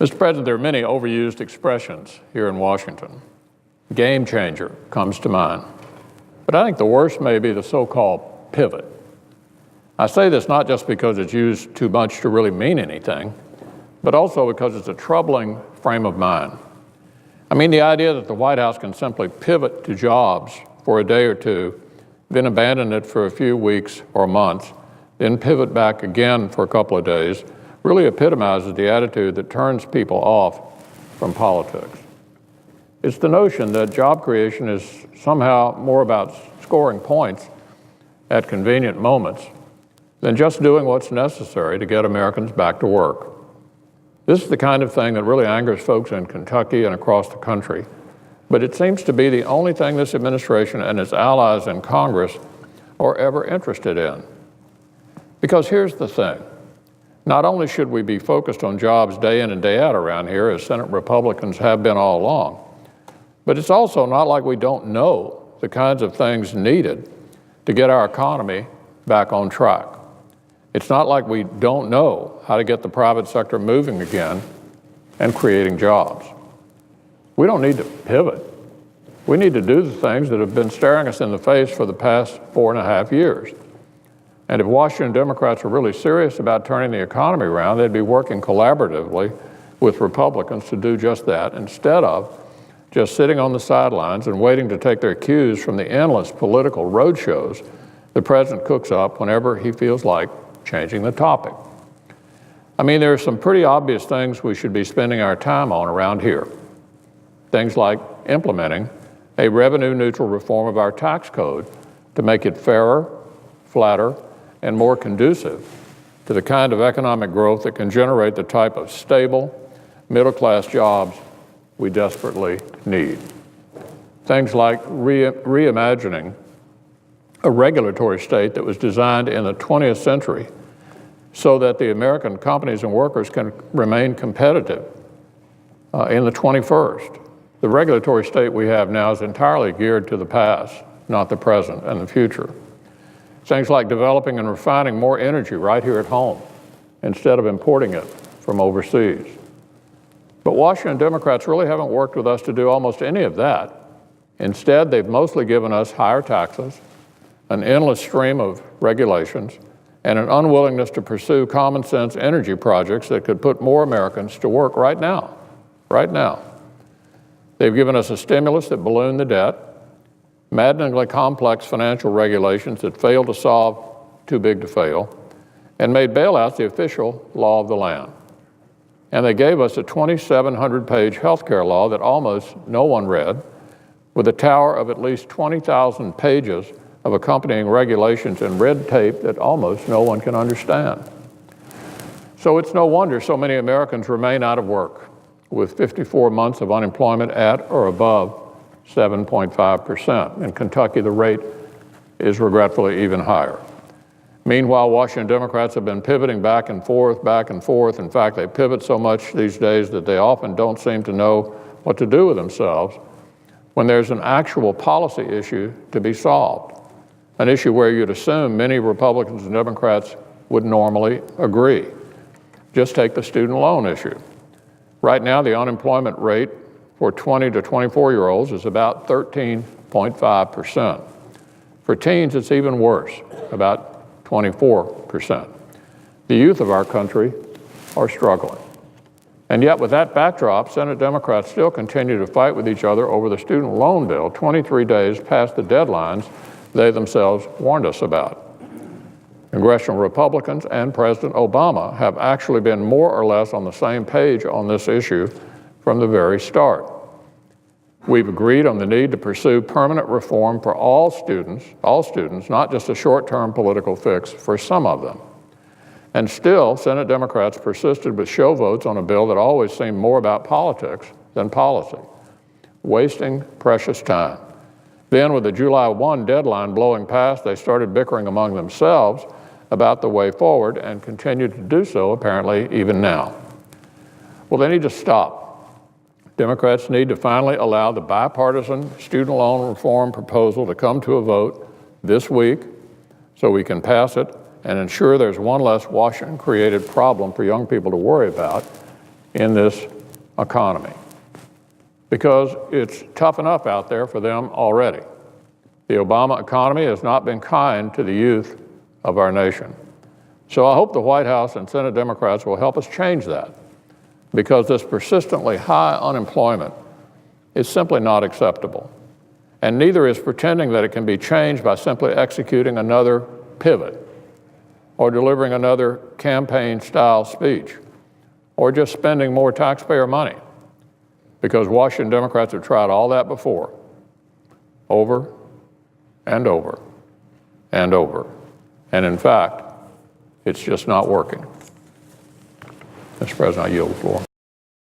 Mr. President, there are many overused expressions here in Washington. Game changer comes to mind. But I think the worst may be the so-called pivot. I say this not just because it's used too much to really mean anything, but also because it's a troubling frame of mind. I mean, the idea that the White House can simply pivot to jobs for a day or two, then abandon it for a few weeks or months, then pivot back again for a couple of days, really epitomizes the attitude that turns people off from politics. It's the notion that job creation is somehow more about scoring points at convenient moments than just doing what's necessary to get Americans back to work. This is the kind of thing that really angers folks in Kentucky and across the country, but it seems to be the only thing this administration and its allies in Congress are ever interested in. Because here's the thing. Not only should we be focused on jobs day in and day out around here, as Senate Republicans have been all along, but it's also not like we don't know the kinds of things needed to get our economy back on track. It's not like we don't know how to get the private sector moving again and creating jobs. We don't need to pivot. We need to do the things that have been staring us in the face for the past 4.5 years. And if Washington Democrats are really serious about turning the economy around, they'd be working collaboratively with Republicans to do just that, instead of just sitting on the sidelines and waiting to take their cues from the endless political roadshows the president cooks up whenever he feels like changing the topic. I mean, there are some pretty obvious things we should be spending our time on around here. Things like implementing a revenue-neutral reform of our tax code to make it fairer, flatter, and more conducive to the kind of economic growth that can generate the type of stable, middle-class jobs we desperately need. Things like reimagining a regulatory state that was designed in the 20th century so that the American companies and workers can remain competitive in the 21st. The regulatory state we have now is entirely geared to the past, not the present and the future. Things like developing and refining more energy right here at home instead of importing it from overseas. But Washington Democrats really haven't worked with us to do almost any of that. Instead, they've mostly given us higher taxes, an endless stream of regulations, and an unwillingness to pursue common sense energy projects that could put more Americans to work right now. Right now. They've given us a stimulus that ballooned the debt, maddeningly complex financial regulations that fail to solve too big to fail, and made bailouts the official law of the land. And they gave us a 2,700-page health care law that almost no one read, with a tower of at least 20,000 pages of accompanying regulations and red tape that almost no one can understand. So it's no wonder so many Americans remain out of work, with 54 months of unemployment at or above 7.5%. In Kentucky, the rate is regretfully even higher. Meanwhile, Washington Democrats have been pivoting back and forth, back and forth. In fact, they pivot so much these days that they often don't seem to know what to do with themselves when there's an actual policy issue to be solved, an issue where you'd assume many Republicans and Democrats would normally agree. Just take the student loan issue. Right now, the unemployment rate for 20 to 24-year-olds is about 13.5%. For teens, it's even worse, about 24%. The youth of our country are struggling. And yet, with that backdrop, Senate Democrats still continue to fight with each other over the student loan bill 23 days past the deadlines they themselves warned us about. Congressional Republicans and President Obama have actually been more or less on the same page on this issue from the very start. We've agreed on the need to pursue permanent reform for all students, not just a short-term political fix for some of them. And still, Senate Democrats persisted with show votes on a bill that always seemed more about politics than policy, wasting precious time. Then, with the July 1 deadline blowing past, they started bickering among themselves about the way forward and continue to do so, apparently, even now. Well, they need to stop. Democrats need to finally allow the bipartisan student loan reform proposal to come to a vote this week so we can pass it and ensure there's one less Washington-created problem for young people to worry about in this economy because it's tough enough out there for them already. The Obama economy has not been kind to the youth of our nation. So I hope the White House and Senate Democrats will help us change that because this persistently high unemployment is simply not acceptable. And neither is pretending that it can be changed by simply executing another pivot or delivering another campaign-style speech or just spending more taxpayer money, because Washington Democrats have tried all that before, over and over and over. And in fact, it's just not working. Mr. President, I yield the floor.